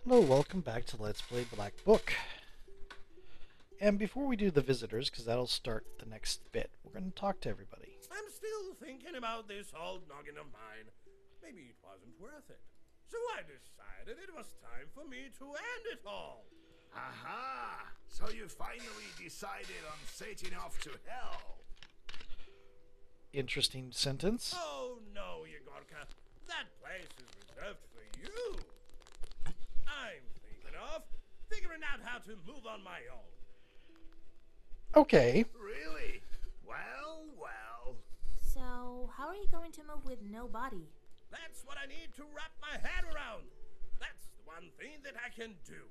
Hello, welcome back to Let's Play Blackbook. And before we do the visitors, because that'll start the next bit, we're going to talk to everybody. I'm still thinking about this old noggin of mine. Maybe it wasn't worth it. So I decided it was time for me to end it all. Aha! So you finally decided on setting off to hell. Interesting sentence. Oh no, Yegorka. That place is reserved for you. I'm thinking of figuring out how to move on my own. Okay. Really? Well. So, how are you going to move with no body? That's what I need to wrap my head around. That's the one thing that I can do.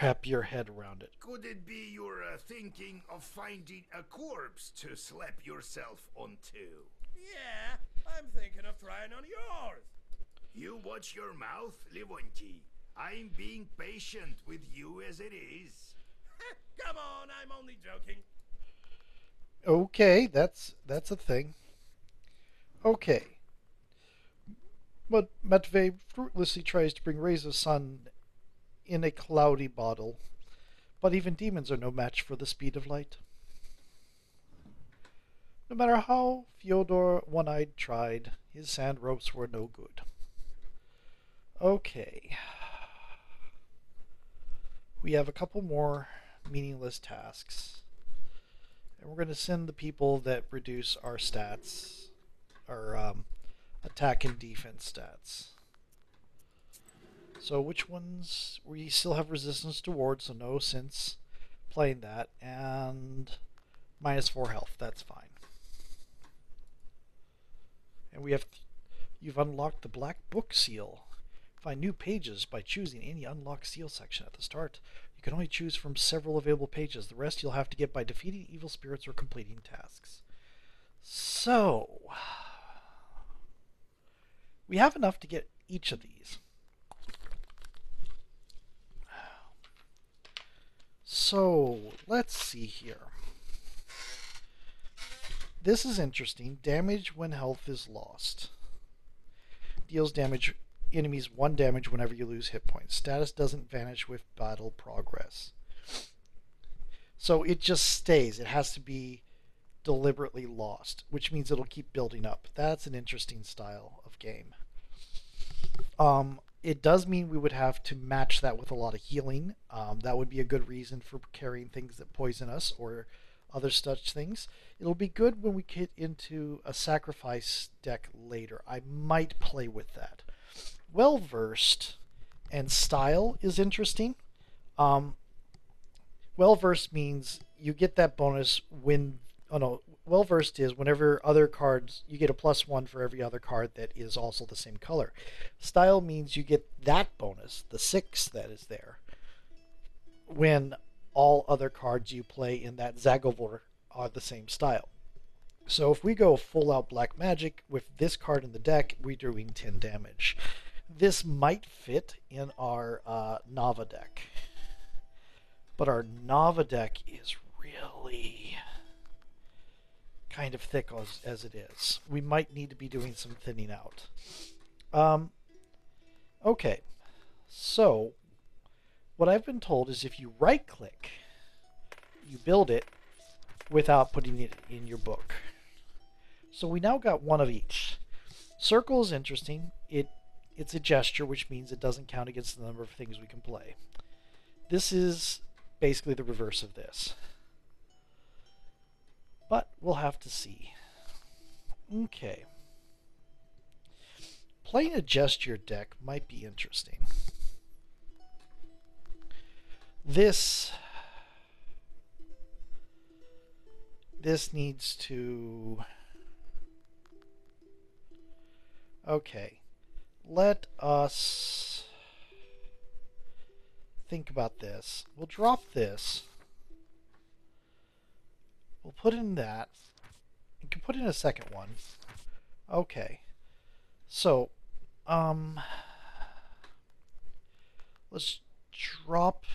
Wrap your head around it. Could it be you're thinking of finding a corpse to slap yourself onto? Yeah, I'm thinking of trying on yours. You watch your mouth, Livonti. I'm being patient with you as it is. Come on, I'm only joking. Okay, that's a thing. Okay. But Matvey fruitlessly tries to bring rays of sun in a cloudy bottle, but even demons are no match for the speed of light. No matter how Fyodor One-Eyed tried, his sand ropes were no good. Okay. We have a couple more meaningless tasks. And we're going to send the people that reduce our stats, our attack and defense stats. So which ones? We still have resistance to ward, so no sense playing that. And -4 health, that's fine. And we have, you've unlocked the Blackbook seal. Find new pages by choosing any unlocked seal section at the start. You can only choose from several available pages. The rest you'll have to get by defeating evil spirits or completing tasks. So, we have enough to get each of these. So, let's see here. This is interesting. Damage when health is lost. Deals damage enemies 1 damage whenever you lose hit points. Status doesn't vanish with battle progress. So it just stays. It has to be deliberately lost, which means it'll keep building up. That's an interesting style of game. It does mean we would have to match that with a lot of healing. That would be a good reason for carrying things that poison us or other such things. It'll be good when we get into a sacrifice deck later. I might play with that. Well-versed and style is interesting. Well-versed means you get that bonus when... Oh no, well-versed is whenever other cards... You get a +1 for every other card that is also the same color. Style means you get that bonus, the 6 that is there, when all other cards you play in that Zagovor are the same style. So if we go full-out black magic with this card in the deck, we're doing 10 damage. This might fit in our Nava deck. But our Nava deck is really kind of thick as it is. We might need to be doing some thinning out. Okay. So, what I've been told is if you right-click, you build it without putting it in your book. So we now got one of each. Circle is interesting. It's a gesture, which means it doesn't count against the number of things we can play. This is basically the reverse of this. But we'll have to see. Okay. Playing a gesture deck might be interesting. This needs to... Okay. Let us think about this. We'll drop this. We'll put in that. You can put in a second one. Okay. So, let's drop...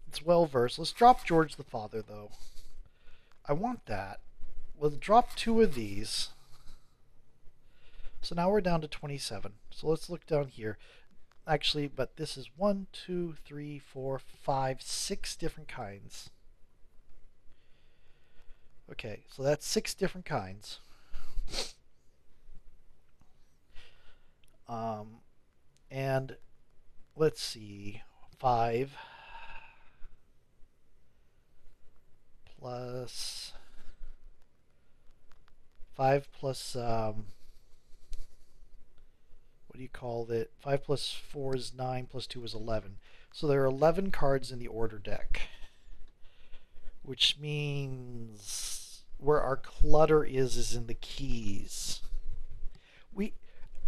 It's well-versed. Let's drop George the Father, though. I want that. We'll drop 2 of these. So now we're down to 27. So let's look down here. Actually, but this is 1, 2, 3, 4, 5, 6 different kinds. Okay, so that's 6 different kinds. And let's see, 5 plus 5 plus what do you call it? 5 plus 4 is 9, plus 2 is 11. So there are 11 cards in the order deck, which means where our clutter is in the keys.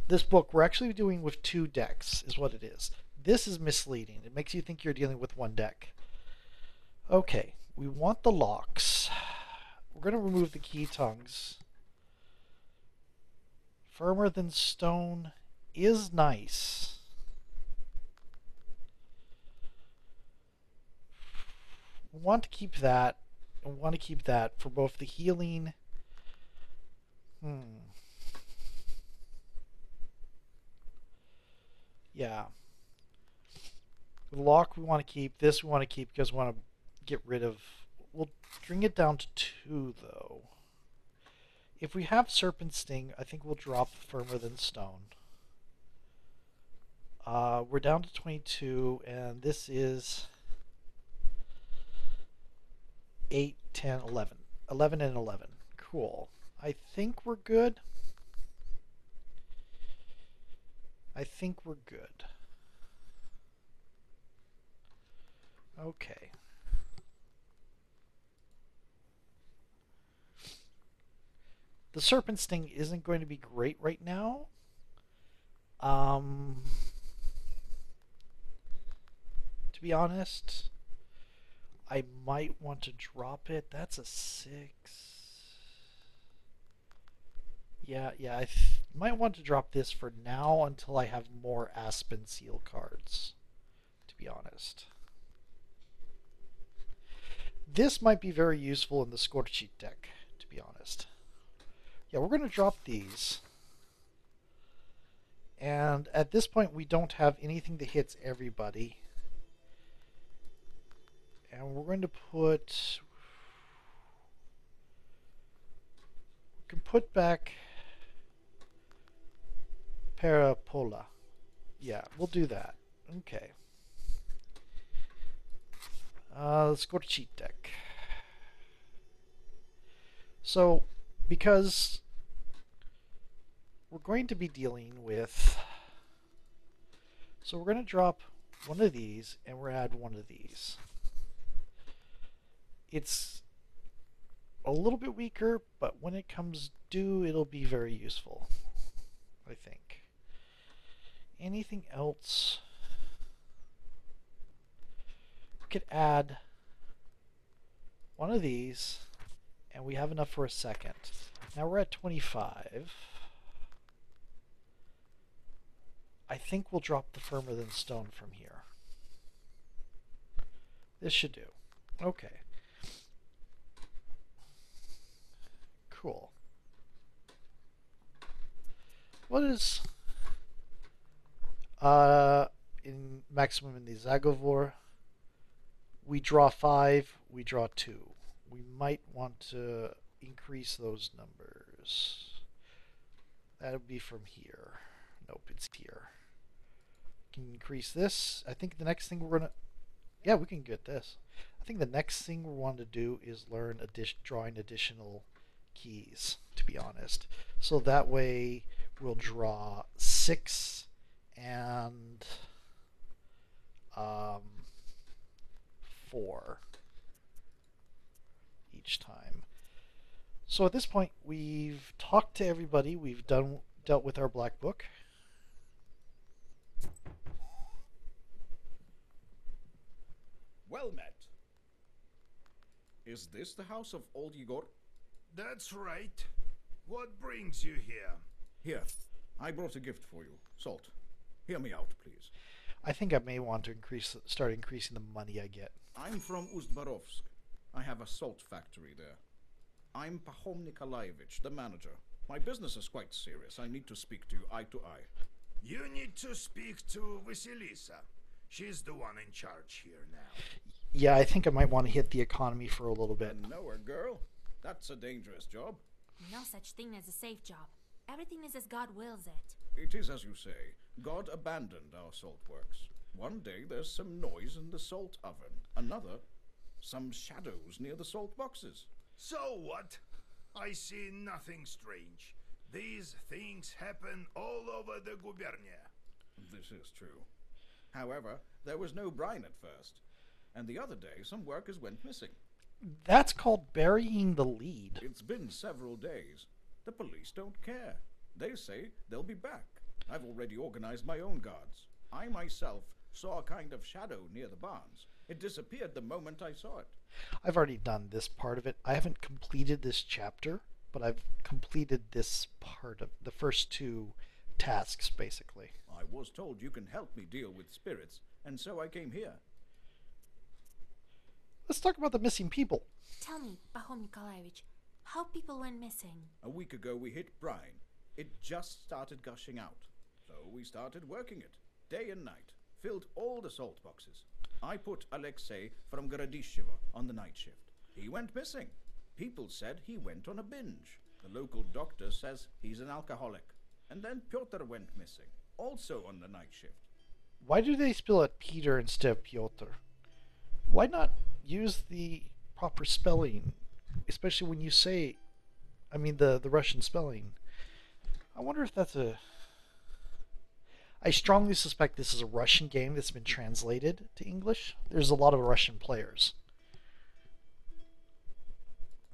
This book we're actually doing with 2 decks is what it is. This is misleading. It makes you think you're dealing with 1 deck. Okay, we want the locks. We're going to remove the key tongues. Firmer than stone is nice. We want to keep that, and we want to keep that for both the healing. Yeah. The lock we want to keep. This we want to keep because we want to get rid of. We'll bring it down to 2 though. If we have Serpent Sting, I think we'll drop Firmer Than Stone. We're down to 22, and this is 8, 10, 11. 11 and 11. Cool. I think we're good. I think we're good. Okay. The Serpent Sting isn't going to be great right now. To be honest, I might want to drop it. That's a 6. Yeah, I might want to drop this for now until I have more Aspen Seal cards, to be honest. This might be very useful in the Scorcheat deck, to be honest. Yeah, we're going to drop these. And at this point, we don't have anything that hits everybody. And we're going to put... We can put back Parapola. Yeah, we'll do that. Okay. Let's go to cheat deck. So, because we're going to be dealing with... So we're going to drop one of these, and we're going to add one of these. It's a little bit weaker, but when it comes due, it'll be very useful, I think. Anything else? We could add one of these, and we have enough for a second. Now we're at 25. I think we'll drop the Firmer Than Stone from here. This should do. Okay. Cool. What is in maximum in the Zagovor? We draw 5, we draw 2. We might want to increase those numbers. That'll be from here. Nope, it's here. Can increase this. I think the next thing we're gonna... Yeah, we can get this. I think the next thing we want to do is learn drawing additional keys, to be honest. So that way we'll draw 6 and 4 each time. So at this point, we've talked to everybody. We've dealt with our Blackbook. Well met. Is this the house of old Igor? That's right. What brings you here? Here, I brought a gift for you. Salt. Hear me out, please. I think I may want to start increasing the money I get. I'm from Ustbarovsk. I have a salt factory there. I'm Pahom Nikolaevich, the manager. My business is quite serious. I need to speak to you eye to eye. You need to speak to Vasilisa. She's the one in charge here now. Yeah, I think I might want to hit the economy for a little bit. I know her, girl. That's a dangerous job. No such thing as a safe job. Everything is as God wills it. It is as you say. God abandoned our salt works. One day there's some noise in the salt oven. Another, some shadows near the salt boxes. So what? I see nothing strange. These things happen all over the gubernia. This is true. However, there was no brine at first. And the other day, some workers went missing. That's called burying the lead. It's been several days. The police don't care. They say they'll be back. I've already organized my own guards. I myself saw a kind of shadow near the barns. It disappeared the moment I saw it. I've already done this part of it. I haven't completed this chapter, but I've completed this part of the first two tasks, basically. I was told you can help me deal with spirits, and so I came here. Let's talk about the missing people. Tell me, Pahom Nikolaevich, how people went missing. A week ago we hit brine. It just started gushing out. So we started working it, day and night. Filled all the salt boxes. I put Alexei from Gorodishevo on the night shift. He went missing. People said he went on a binge. The local doctor says he's an alcoholic. And then Pyotr went missing, also on the night shift. Why do they spell it Peter instead of Pyotr? Why not use the proper spelling, especially when you say, the Russian spelling? I wonder if that's a... I strongly suspect this is a Russian game that's been translated to English. There's a lot of Russian players.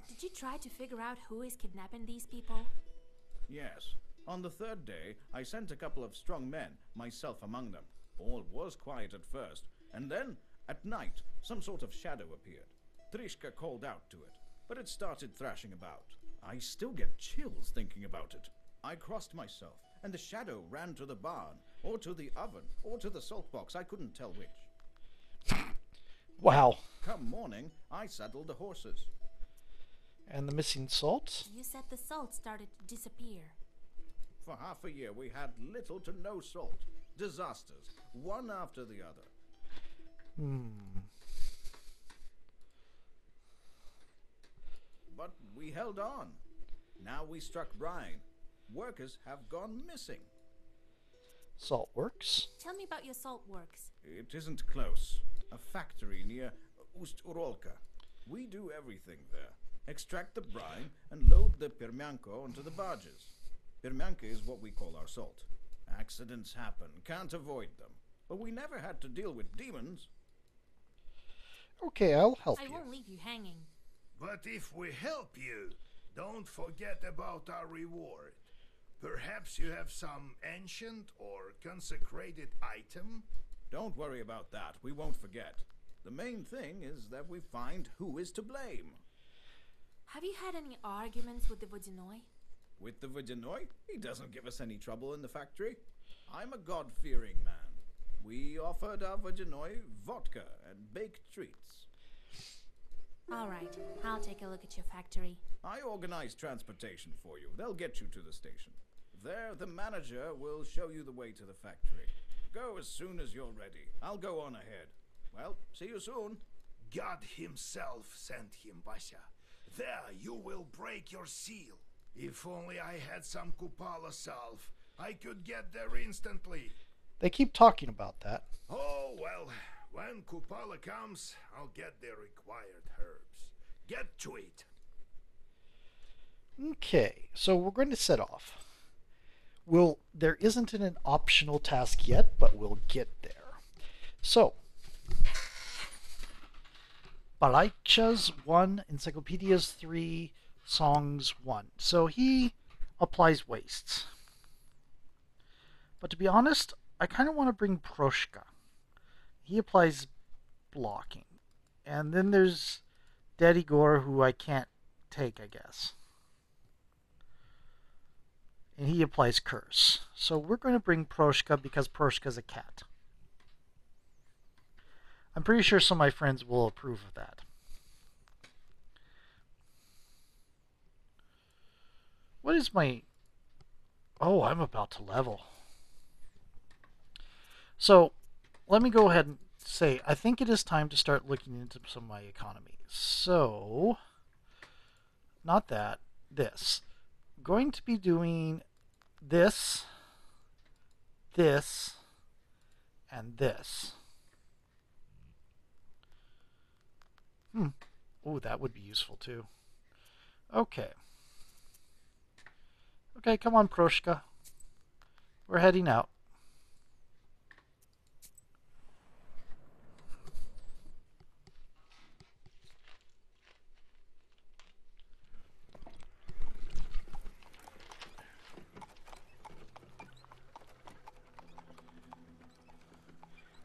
Did you try to figure out who is kidnapping these people? Yes. On the third day, I sent a couple of strong men, myself among them. All was quiet at first, and then, at night, some sort of shadow appeared. Trishka called out to it, but it started thrashing about. I still get chills thinking about it. I crossed myself, and the shadow ran to the barn, or to the oven, or to the salt box. I couldn't tell which. Wow. Come morning, I saddled the horses. And the missing salt? You said the salt started to disappear. For half a year we had little to no salt. Disasters, one after the other. But we held on. Now we struck brine. Workers have gone missing. Salt works. Tell me about your salt works. It isn't close. A factory near Ust-Urolka. We do everything there. Extract the brine and load the permianko onto the barges. Permianka is what we call our salt. Accidents happen, can't avoid them. But we never had to deal with demons. Okay, I'll help I you. won't leave you hanging. But if we help you, don't forget about our reward. Perhaps you have some ancient or consecrated item? Don't worry about that, we won't forget. The main thing is that we find who is to blame. Have you had any arguments with the Vodyanoi? With the Vodyanoi, he doesn't give us any trouble in the factory. I'm a God-fearing man. We offered our Vodyanoi vodka and baked treats. All right, I'll take a look at your factory. I organize transportation for you. They'll get you to the station. There, the manager will show you the way to the factory. Go as soon as you're ready. I'll go on ahead. Well, see you soon. God himself sent him, Vasya. There you will break your seal. If only I had some Kupala salve, I could get there instantly. They keep talking about that. Oh, well, when Kupala comes, I'll get the required herbs. Get to it. Okay, so we're going to set off. There isn't an optional task yet, but we'll get there. So, Balaichas 1, Encyclopedias 3, Songs 1. So he applies wastes. But to be honest, I kind of want to bring Proshka. He applies blocking. And then there's Daddy Gore, who I can't take, I guess. And he applies curse. So we're going to bring Proshka because Proshka's a cat. I'm pretty sure some of my friends will approve of that. What is my... Oh, I'm about to level. So, let me go ahead and say, I think it is time to start looking into some of my economy. So, not that, this. Going to be doing this, this, and this. Oh, that would be useful too. Okay. Okay, come on, Proshka. We're heading out.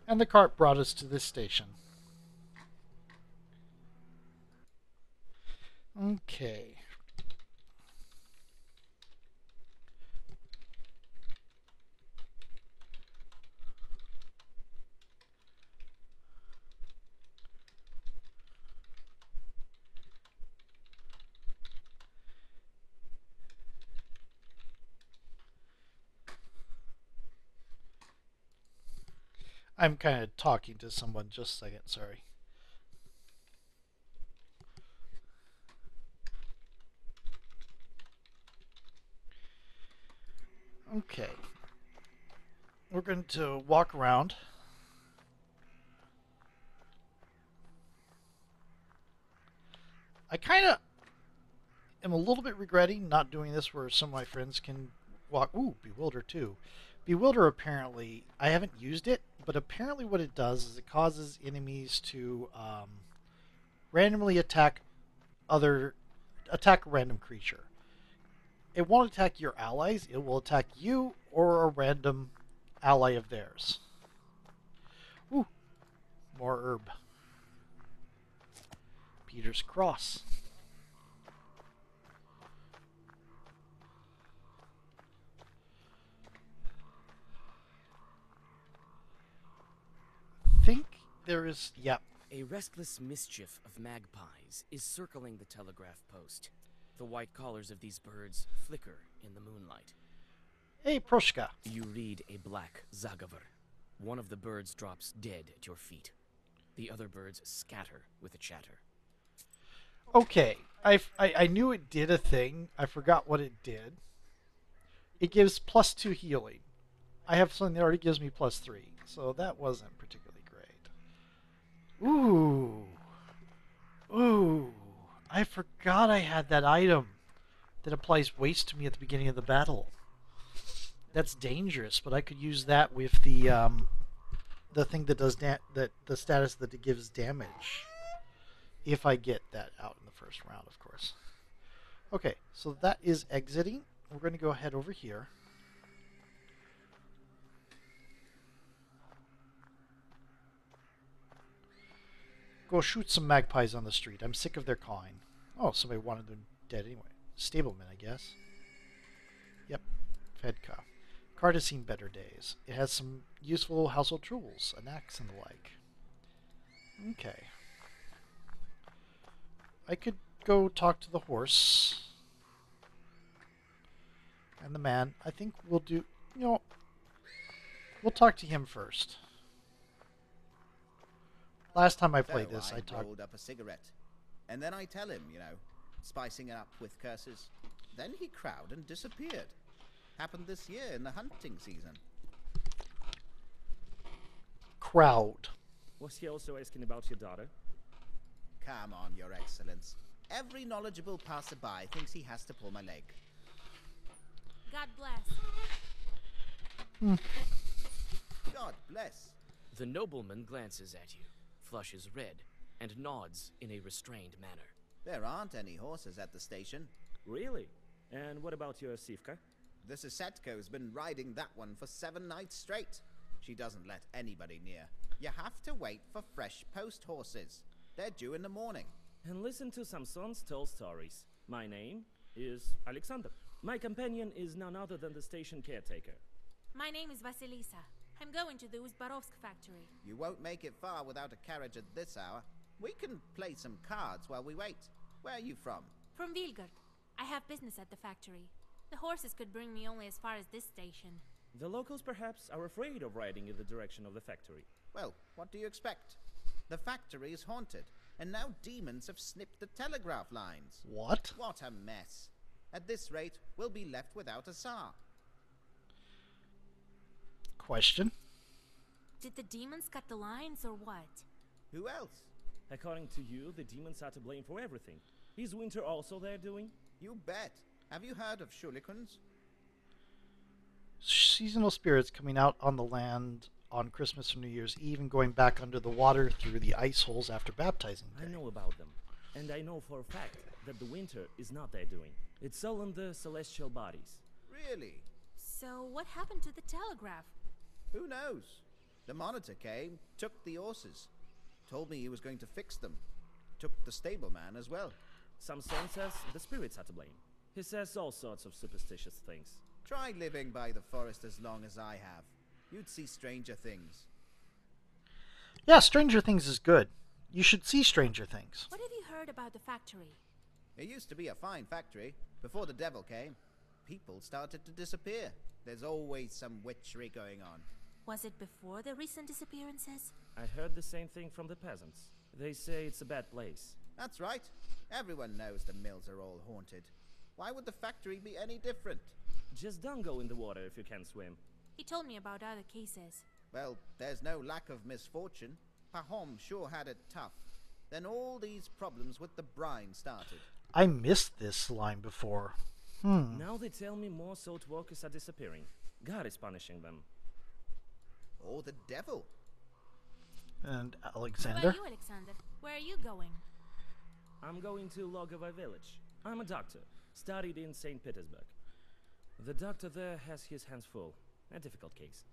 And the cart brought us to this station. Okay. I'm kind of talking to someone. Just a second, sorry. Okay. We're going to walk around. I kind of am a little bit regretting not doing this where some of my friends can walk. Ooh, Bewilder too. Bewilder apparently, I haven't used it, but apparently what it does is it causes enemies to randomly attack a random creature. It won't attack your allies, it will attack you or a random ally of theirs. Ooh, more herb. Peter's Cross. Think there is, yep. A restless mischief of magpies is circling the telegraph post. The white collars of these birds flicker in the moonlight. Hey, Proshka. You read a black zagavar. One of the birds drops dead at your feet. The other birds scatter with a chatter. Okay, I knew it did a thing. I forgot what it did. It gives +2 healing. I have something that already gives me +3, so that wasn't particularly great. Ooh. Ooh. I forgot I had that item that applies waste to me at the beginning of the battle. That's dangerous, but I could use that with the thing that does the status that it gives damage. If I get that out in the first round, of course. Okay, so that is exiting. We're going to go ahead over here. Go shoot some magpies on the street. I'm sick of their cawing. Oh, somebody wanted them dead anyway. Stableman, I guess. Yep, Fedka. Card has seen better days. It has some useful household tools, an axe and the like. Okay. I could go talk to the horse. And the man. I think we'll do... we'll talk to him first. Last time I played this, I talked... rolled up a cigarette. And then I tell him, spicing it up with curses. Then he crowed and disappeared. Happened this year in the hunting season. Crowd. Was he also asking about your daughter? Come on, Your Excellence. Every knowledgeable passerby thinks he has to pull my leg. God bless. God bless. The nobleman glances at you, flushes red, and nods in a restrained manner. There aren't any horses at the station. Really? And what about your Sivka? The Sisetko's been riding that one for 7 nights straight. She doesn't let anybody near. You have to wait for fresh post horses. They're due in the morning. And listen to Samson's tall stories. My name is Alexander. My companion is none other than the station caretaker. My name is Vasilisa. I'm going to the Uzbarovsk factory. You won't make it far without a carriage at this hour. We can play some cards while we wait. Where are you from? From Vilgard. I have business at the factory. The horses could bring me only as far as this station. The locals perhaps are afraid of riding in the direction of the factory. Well, what do you expect? The factory is haunted, and now demons have snipped the telegraph lines. What? What a mess. At this rate, we'll be left without a Tsar. Question? Did the demons cut the lines or what? Who else? According to you, the demons are to blame for everything. Is winter also their doing? You bet. Have you heard of shurikens? Seasonal spirits coming out on the land on Christmas or New Year's Eve and going back under the water through the ice holes after baptizing day. I know about them. And I know for a fact that the winter is not their doing. It's all in the celestial bodies. Really? So what happened to the telegraph? Who knows? The monitor came, took the horses, told me he was going to fix them. Took the stableman as well. Some son says the spirits are to blame. He says all sorts of superstitious things. Try living by the forest as long as I have. You'd see stranger things. Yeah, Stranger Things is good. You should see Stranger Things. What have you heard about the factory? It used to be a fine factory. Before the devil came, people started to disappear. There's always some witchery going on. Was it before the recent disappearances? I heard the same thing from the peasants. They say it's a bad place. That's right. Everyone knows the mills are all haunted. Why would the factory be any different? Just don't go in the water if you can't swim. He told me about other cases. Well, there's no lack of misfortune. Pahom sure had it tough. Then all these problems with the brine started. I missed this line before. Now they tell me more salt workers are disappearing. God is punishing them. Or the devil. And What Alexander? about you, Alexander? Where are you going? I'm going to Logova village. I'm a doctor, studied in St. Petersburg. The doctor there has his hands full. A difficult case.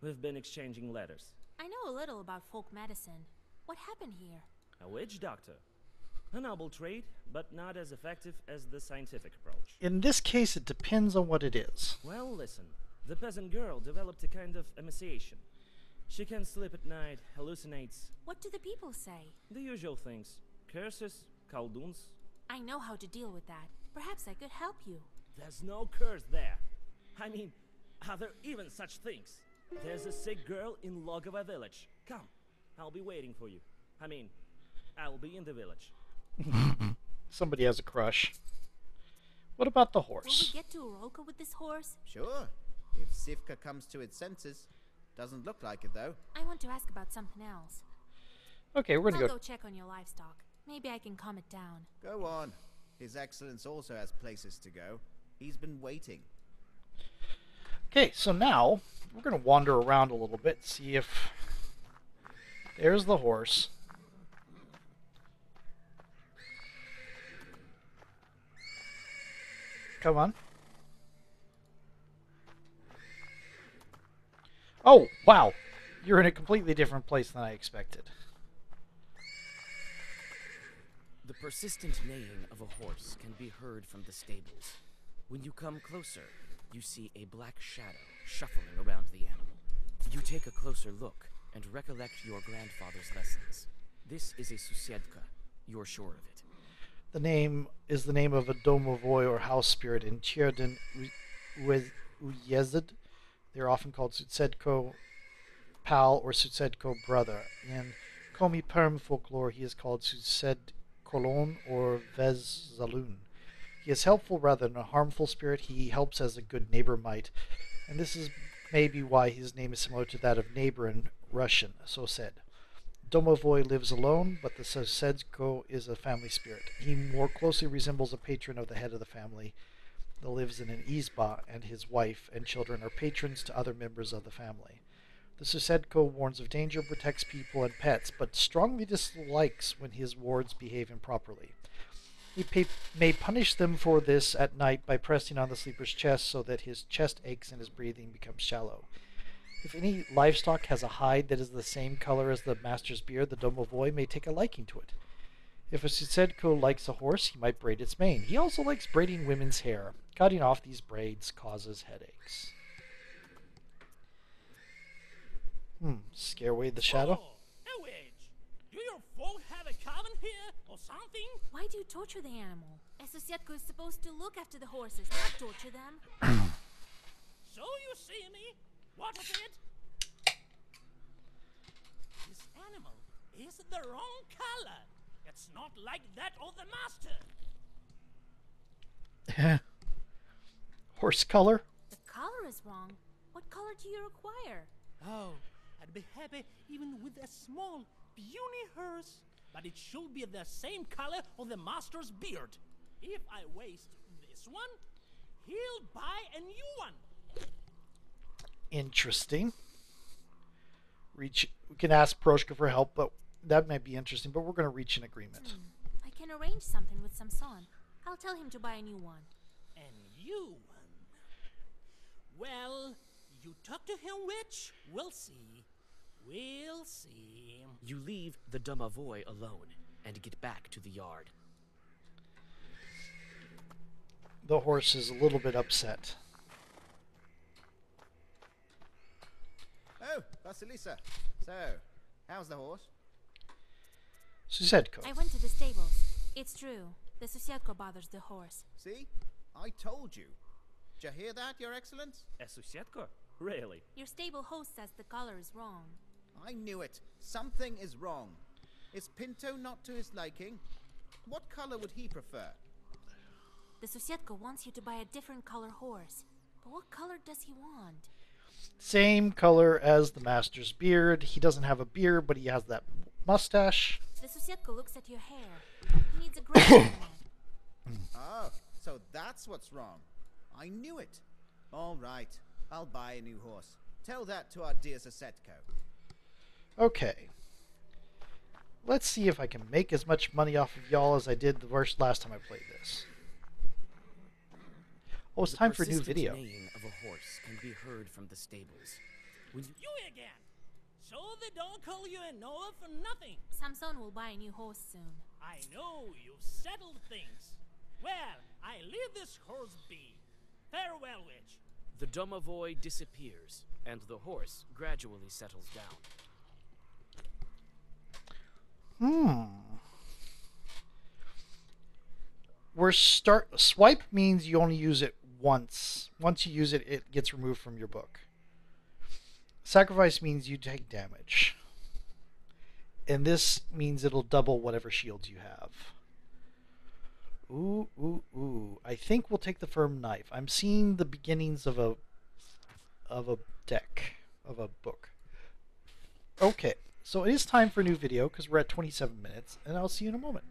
We've been exchanging letters. I know a little about folk medicine. What happened here? A witch doctor. A noble trade, but not as effective as the scientific approach. In this case, it depends on what it is. Well, listen. The peasant girl developed a kind of emaciation. She can't sleep at night, hallucinates. What do the people say? The usual things. Curses, kolduns. I know how to deal with that. Perhaps I could help you. There's no curse there. I mean, are there even such things? There's a sick girl in Logova village. Come, I'll be waiting for you. I mean, I'll be in the village. Somebody has a crush. What about the Will horse? we get to Urolka with this horse? Sure. If Sivka comes to its senses. Doesn't look like it, though. I want to ask about something else. Okay, we're I'll gonna go go. check on your livestock. Maybe I can calm it down. Go on. His Excellence also has places to go. He's been waiting. Okay, so now we're gonna wander around a little bit, see if there's the horse. Come on. Oh, wow. You're in a completely different place than I expected. The persistent neighing of a horse can be heard from the stables. When you come closer, you see a black shadow shuffling around the animal. You take a closer look and recollect your grandfather's lessons. This is a susedka. You're sure of it. The name is the name of a domovoi or house spirit in Tierden Uyezd. They're often called Sutsedko pal or Sutsedko brother. In Komi Perm folklore, he is called Sutsed Kolon or Vez Zalun. He is helpful rather than a harmful spirit. He helps as a good neighbor might, and this is maybe why his name is similar to that of neighbor in Russian, Sosed. Domovoi lives alone, but the Sosedko is a family spirit. He more closely resembles a patron of the head of the family that lives in an izba, and his wife and children are patrons to other members of the family. The Susedko warns of danger, protects people and pets, but strongly dislikes when his wards behave improperly. He may punish them for this at night by pressing on the sleeper's chest so that his chest aches and his breathing becomes shallow. If any livestock has a hide that is the same color as the master's beard, the domovoi may take a liking to it. If a Susedko likes a horse, he might braid its mane. He also likes braiding women's hair. Cutting off these braids causes headaches. Scare away the shadow. Oh, a witch! Do your folk have a cabin here or something? Why do you torture the animal? A Susiatko is supposed to look after the horses, not torture them. So you see me? What of it? This animal is the wrong color. It's not like that of the master. Horse color? The color is wrong. What color do you require? Oh, I'd be happy even with a small, puny horse. But it should be the same color of the master's beard. If I waste this one, he'll buy a new one. Interesting. We can ask Proshka for help, but that might be interesting, but we're going to reach an agreement. I can arrange something with Samson. I'll tell him to buy a new one. A new one? Well, you talk to him, witch. We'll see. We'll see. You leave the Domovoy alone and get back to the yard. The horse is a little bit upset. Oh, Vasilisa. So, how's the horse? Susetko. I went to the stables. It's true. The Susiatko bothers the horse. See? I told you. Did you hear that, Your Excellence? A Susiatko? Really? Your stable host says the color is wrong. I knew it. Something is wrong. Is Pinto not to his liking? What color would he prefer? The Susiatko wants you to buy a different color horse. But what color does he want? Same color as the master's beard. He doesn't have a beard, but he has that mustache. The Susiatko looks at your hair. He needs a gray one. Oh, so that's what's wrong. I knew it. All right. I'll buy a new horse. Tell that to our dear Susetko. Okay. Let's see if I can make as much money off of y'all as I did the last time I played this. Oh, it's time for a new video. The neighing of a horse can be heard from the stables. When You again! So they don't call you a Noah for nothing. Samson will buy a new horse soon. I know you've settled things. Well, I leave this horse be. Farewell, witch. The Domovoy disappears, and the horse gradually settles down. Swipe means you only use it once. Once you use it, it gets removed from your book. Sacrifice means you take damage. And this means it'll double whatever shields you have. Ooh, ooh, ooh. I think we'll take the firm knife. I'm seeing the beginnings of a deck, of a book. Okay, so it is time for a new video because we're at 27 minutes, and I'll see you in a moment.